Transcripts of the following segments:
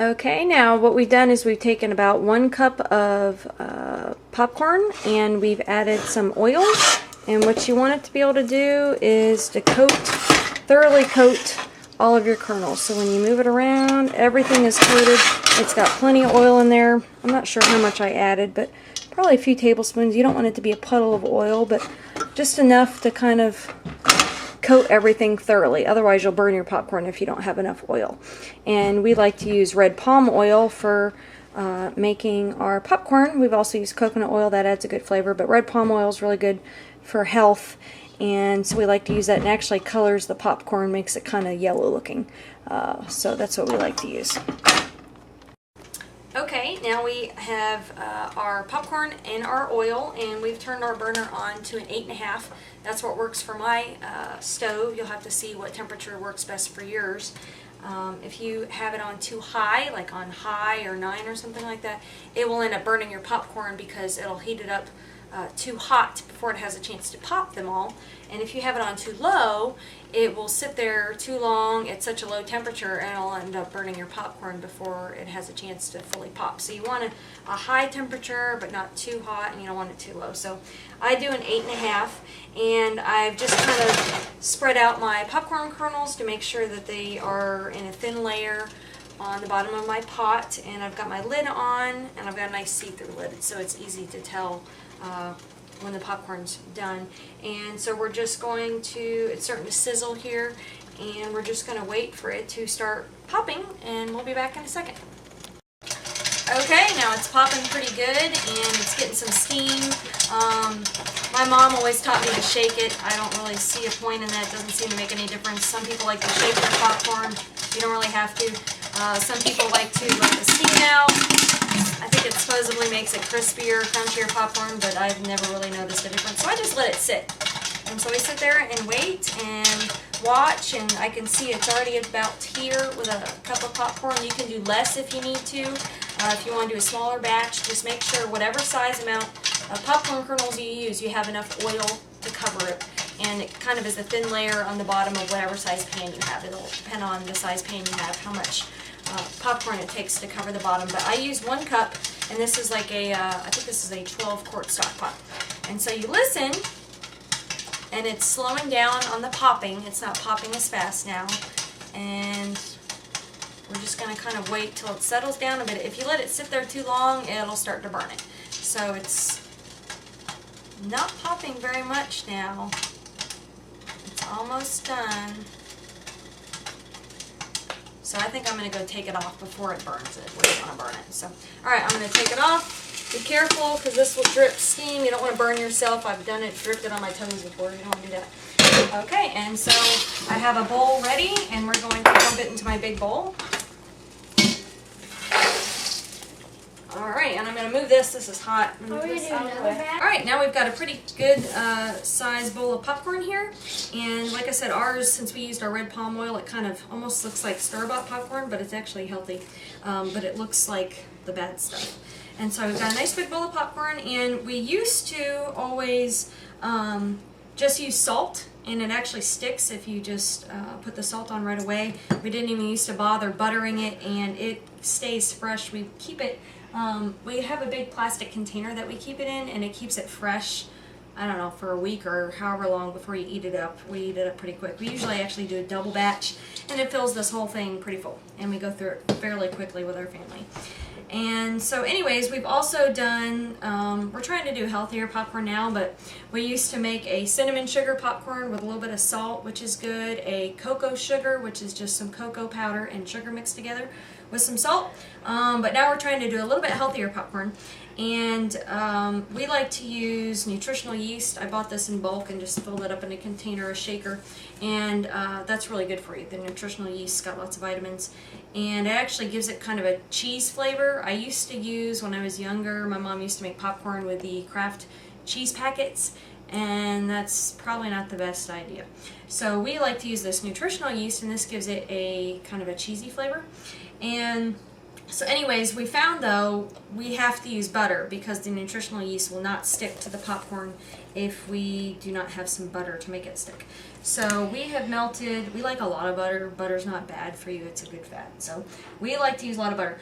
Okay, now what we've done is we've taken about 1 cup of popcorn and we've added some oil. And what you want it to be able to do is to thoroughly coat all of your kernels. So when you move it around, everything is coated. It's got plenty of oil in there. I'm not sure how much I added, but probably a few tablespoons. You don't want it to be a puddle of oil, but just enough to kind of coat everything thoroughly. Otherwise you'll burn your popcorn if you don't have enough oil. And we like to use red palm oil for making our popcorn. We've also used coconut oil. That adds a good flavor, but red palm oil is really good for health, and so we like to use that, and actually colors the popcorn, makes it kind of yellow looking. So that's what we like to use. Okay, now we have our popcorn and our oil, and we've turned our burner on to an 8.5. That's what works for my stove. You'll have to see what temperature works best for yours. If you have it on too high, like on high or 9 or something like that, it will end up burning your popcorn because it'll heat it up too hot before it has a chance to pop them all. And if you have it on too low, it will sit there too long at such a low temperature and it'll end up burning your popcorn before it has a chance to fully pop. So you want a high temperature but not too hot, and you don't want it too low. So I do an 8.5, and I've just kind of spread out my popcorn kernels to make sure that they are in a thin layer on the bottom of my pot, and I've got my lid on, and I've got a nice see-through lid so it's easy to tell when the popcorn's done. And so we're just going to, it's starting to sizzle here, and we're just going to wait for it to start popping, and we'll be back in a second. Okay, now it's popping pretty good and it's getting some steam. My mom always taught me to shake it. I don't really see a point in that. It doesn't seem to make any difference. Some people like to shake their popcorn. You don't really have to. Some people like to let the steam out. I think it supposedly makes it crispier, crunchier popcorn, but I've never really noticed a difference. So I just let it sit. And so we sit there and wait and watch, and I can see it's already about here with a cup of popcorn. You can do less if you need to. If you want to do a smaller batch, just make sure whatever size amount of popcorn kernels you use, you have enough oil to cover it. And it kind of is a thin layer on the bottom of whatever size pan you have. It'll depend on the size pan you have, how much popcorn it takes to cover the bottom. But I use 1 cup, and this is like a, I think this is a 12-quart stock pot. And so you listen, and it's slowing down on the popping. It's not popping as fast now. And we're just going to kind of wait till it settles down a bit. If you let it sit there too long, it'll start to burn it. So it's not popping very much now. It's almost done. So I think I'm going to go take it off before it burns it. We don't want to burn it. So, alright, I'm going to take it off. Be careful because this will drip steam. You don't want to burn yourself. I've done it, dripped it on my toes before. You don't want to do that. Okay, and so I have a bowl ready, and we're going to dump it into my big bowl. Alright, and I'm going to move this. This is hot. Alright, now we've got a pretty good size bowl of popcorn here. And like I said, ours, since we used our red palm oil, it kind of almost looks like store-bought popcorn, but it's actually healthy. But it looks like the bad stuff. And so we've got a nice big bowl of popcorn, and we used to always just use salt, and it actually sticks if you just put the salt on right away. We didn't even used to bother buttering it, and it stays fresh. We keep it, we have a big plastic container that we keep it in, and it keeps it fresh, I don't know, for a week or however long before you eat it up. We eat it up pretty quick. We usually actually do a double batch, and it fills this whole thing pretty full, and we go through it fairly quickly with our family. And so anyways, we've also done, we're trying to do healthier popcorn now, but we used to make a cinnamon sugar popcorn with a little bit of salt, which is good, a cocoa sugar, which is just some cocoa powder and sugar mixed together with some salt. But now we're trying to do a little bit healthier popcorn. And we like to use nutritional yeast. I bought this in bulk and just filled it up in a container, a shaker, and that's really good for you. The nutritional yeast's got lots of vitamins, and it actually gives it kind of a cheese flavor. I used to use, when I was younger, my mom used to make popcorn with the Kraft cheese packets, and that's probably not the best idea. So we like to use this nutritional yeast, and this gives it a kind of a cheesy flavor. And So anyways, we found though we have to use butter because the nutritional yeast will not stick to the popcorn if we do not have some butter to make it stick. So we have melted, we like a lot of butter. Butter's not bad for you, it's a good fat. So we like to use a lot of butter.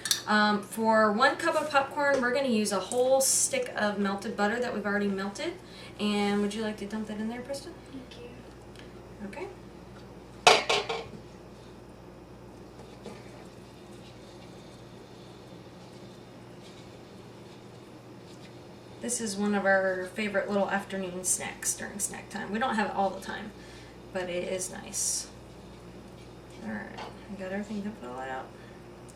For 1 cup of popcorn, we're going to use a whole stick of melted butter that we've already melted. And would you like to dump that in there, Kristen? Thank you. Okay. This is one of our favorite little afternoon snacks during snack time. We don't have it all the time, but it is nice. Alright, we got everything to fill it out.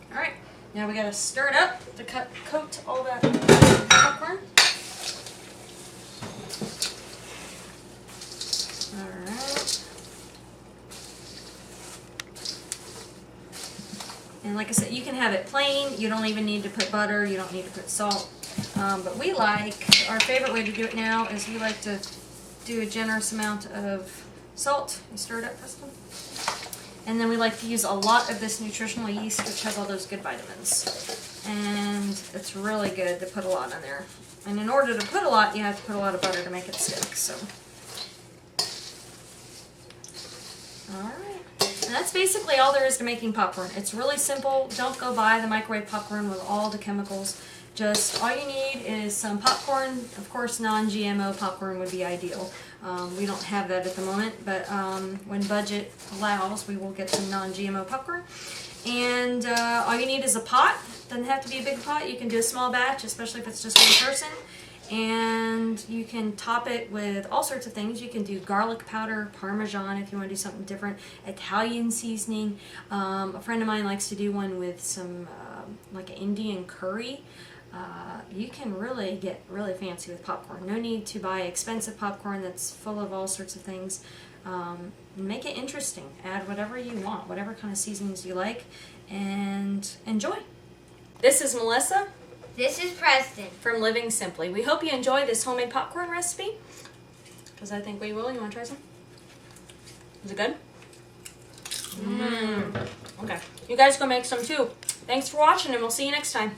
Alright, now we gotta stir it up to coat all that popcorn. Alright. And like I said, you can have it plain. You don't even need to put butter. You don't need to put salt. But we like, our favorite way to do it now is we like to do a generous amount of salt. You stir it up, Preston. And then we like to use a lot of this nutritional yeast, which has all those good vitamins. And it's really good to put a lot in there. And in order to put a lot, you have to put a lot of butter to make it stick. So, alright. And that's basically all there is to making popcorn. It's really simple. Don't go buy the microwave popcorn with all the chemicals. Just all you need is some popcorn. Of course, non-GMO popcorn would be ideal. We don't have that at the moment, but when budget allows, we will get some non-GMO popcorn. And all you need is a pot. Doesn't have to be a big pot. You can do a small batch, especially if it's just one person. And you can top it with all sorts of things. You can do garlic powder, Parmesan if you want to do something different, Italian seasoning. A friend of mine likes to do one with some like an Indian curry. You can really get really fancy with popcorn. No need to buy expensive popcorn that's full of all sorts of things. Make it interesting. Add whatever you want, whatever kind of seasonings you like, and enjoy. This is Melissa. This is Preston. From Living Simply. We hope you enjoy this homemade popcorn recipe, because I think we will. You want to try some? Is it good? Okay. You guys go make some too. Thanks for watching, and we'll see you next time.